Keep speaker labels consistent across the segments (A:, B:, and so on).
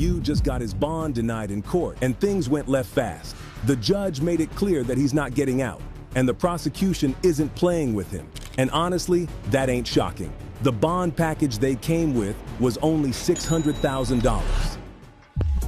A: U just got his bond denied in court, and things went left fast. The judge made it clear that he's not getting out, and the prosecution isn't playing with him. And honestly, that ain't shocking. The bond package they came with was only $600,000.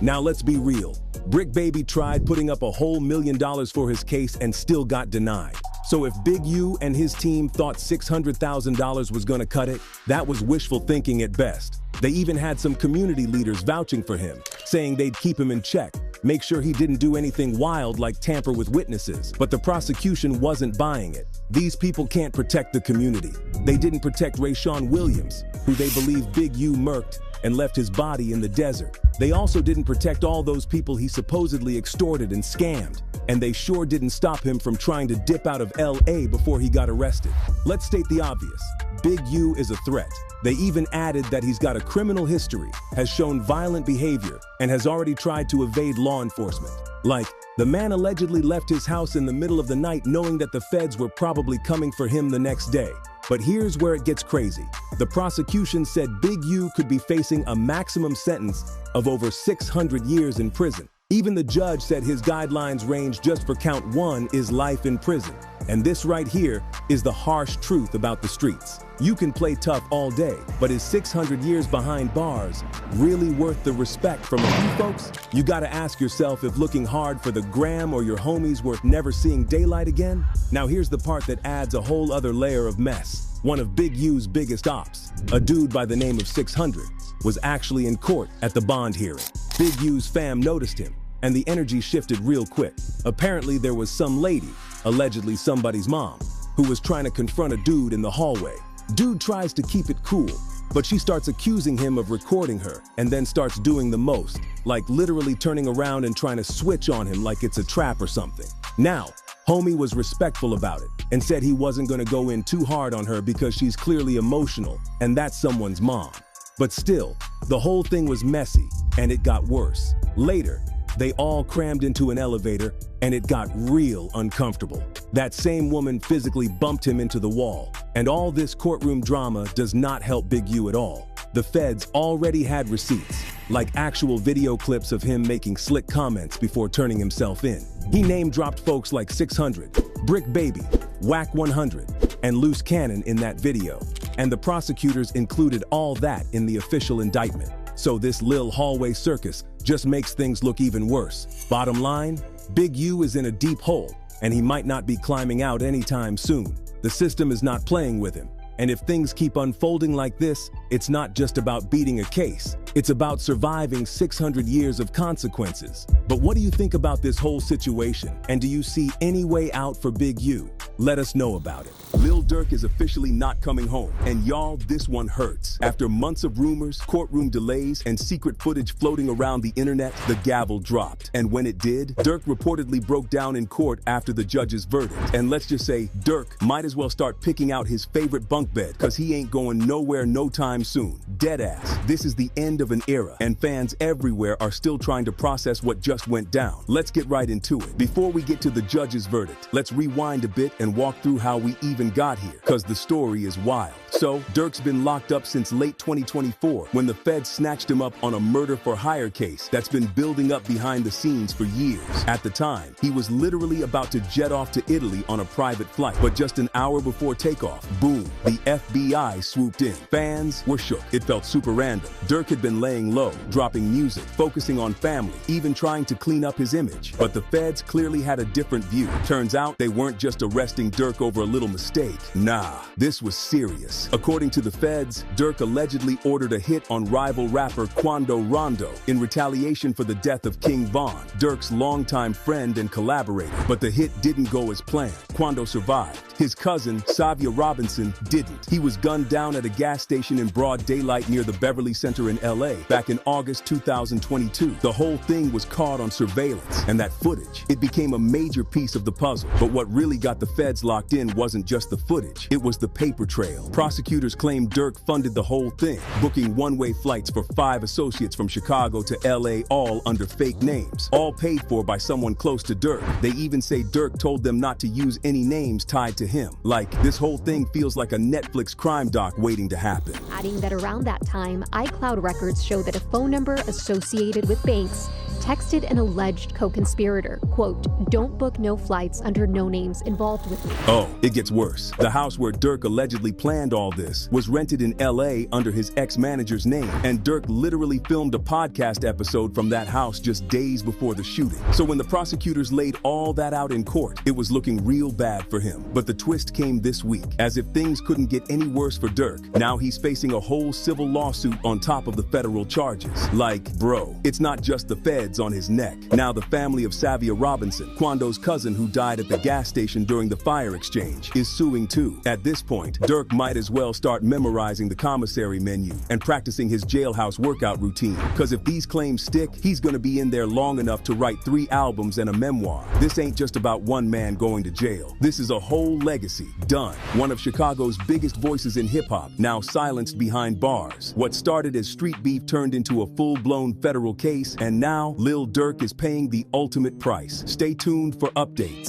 A: Now let's be real. Brick Baby tried putting up a whole $1 million for his case and still got denied. So if Big U and his team thought $600,000 was gonna cut it, that was wishful thinking at best. They even had some community leaders vouching for him, saying they'd keep him in check, make sure he didn't do anything wild like tamper with witnesses. But the prosecution wasn't buying it. These people can't protect the community. They didn't protect Rayshawn Williams, who they believe Big U murked and left his body in the desert. They also didn't protect all those people he supposedly extorted and scammed. And they sure didn't stop him from trying to dip out of LA before he got arrested. Let's state the obvious. Big U is a threat. They even added that he's got a criminal history, has shown violent behavior, and has already tried to evade law enforcement. Like, the man allegedly left his house in the middle of the night knowing that the feds were probably coming for him the next day. But here's where it gets crazy. The prosecution said Big U could be facing a maximum sentence of over 600 years in prison. Even the judge said his guidelines range just for count 1 is life in prison. And this right here is the harsh truth about the streets. You can play tough all day, but is 600 years behind bars really worth the respect from a few folks? You gotta ask yourself if looking hard for the gram or your homies worth never seeing daylight again? Now here's the part that adds a whole other layer of mess. One of Big U's biggest ops, a dude by the name of 600, was actually in court at the bond hearing. Big U's fam noticed him, and the energy shifted real quick. Apparently there was some lady, allegedly somebody's mom, who was trying to confront a dude in the hallway. Dude tries to keep it cool, but she starts accusing him of recording her and then starts doing the most, like literally turning around and trying to switch on him like it's a trap or something. Now, homie was respectful about it and said he wasn't gonna go in too hard on her because she's clearly emotional and that's someone's mom. But still, the whole thing was messy and it got worse. Later, they all crammed into an elevator and it got real uncomfortable. That same woman physically bumped him into the wall, and all this courtroom drama does not help Big U at all. The feds already had receipts, like actual video clips of him making slick comments before turning himself in. He name-dropped folks like 600, Brick Baby, Whack 100, and Loose Cannon in that video, and the prosecutors included all that in the official indictment. So this Lil hallway circus just makes things look even worse. Bottom line, Big U is in a deep hole, and he might not be climbing out anytime soon. The system is not playing with him. And if things keep unfolding like this, it's not just about beating a case. It's about surviving 600 years of consequences. But what do you think about this whole situation? And do you see any way out for Big U? Let us know about it. Lil Durk is officially not coming home. And y'all, this one hurts. After months of rumors, courtroom delays, and secret footage floating around the internet, the gavel dropped. And when it did, Durk reportedly broke down in court after the judge's verdict. And let's just say, Durk might as well start picking out his favorite bunk bed, cause he ain't going nowhere no time soon. Deadass. This is the end of an era, and fans everywhere are still trying to process what just went down. Let's get right into it. Before we get to the judge's verdict, let's rewind a bit and walk through how we even got here, cause the story is wild. So, Durk's been locked up since late 2024, when the feds snatched him up on a murder-for-hire case that's been building up behind the scenes for years. At the time, he was literally about to jet off to Italy on a private flight, but just an hour before takeoff, boom, the FBI swooped in. Fans were shook. It felt super random. Durk had been laying low, dropping music, focusing on family, even trying to clean up his image. But the feds clearly had a different view. Turns out they weren't just arresting Durk over a little mistake. Nah, this was serious. According to the feds, Durk allegedly ordered a hit on rival rapper Quando Rondo in retaliation for the death of King Von, Durk's longtime friend and collaborator. But the hit didn't go as planned. Quando survived. His cousin, Savia Robinson, didn't. He was gunned down at a gas station in broad daylight near the Beverly Center in LA back in August 2022. The whole thing was caught on surveillance, and that footage, it became a major piece of the puzzle. But what really got the feds locked in wasn't just the footage, it was the paper trail. Prosecutors claimed Durk funded the whole thing, booking one-way flights for 5 associates from Chicago to LA, all under fake names, all paid for by someone close to Durk. They even say Durk told them not to use any names tied to him. Like, this whole thing feels like a Netflix crime doc waiting to happen.
B: Adding that around that time, iCloud records show that a phone number associated with Banks texted an alleged co-conspirator, quote, "Don't book no flights under no names involved with me."
A: Oh, it gets worse. The house where Durk allegedly planned all this was rented in LA under his ex-manager's name, and Durk literally filmed a podcast episode from that house just days before the shooting. So when the prosecutors laid all that out in court, it was looking real bad for him. But the twist came this week. As if things couldn't get any worse for Durk, now he's facing a whole civil lawsuit on top of the federal charges. Like, bro, it's not just the feds on his neck. Now the family of Savia Robinson, Quando's cousin who died at the gas station during the fire exchange, is suing too. At this point, Durk might as well start memorizing the commissary menu and practicing his jailhouse workout routine. Because if these claims stick, he's gonna be in there long enough to write 3 albums and a memoir. This ain't just about one man going to jail. This is a whole legacy. Done. One of Chicago's biggest voices in hip-hop, now silenced behind bars. What started as street beef turned into a full-blown federal case, and now Lil Durk is paying the ultimate price. Stay tuned for updates.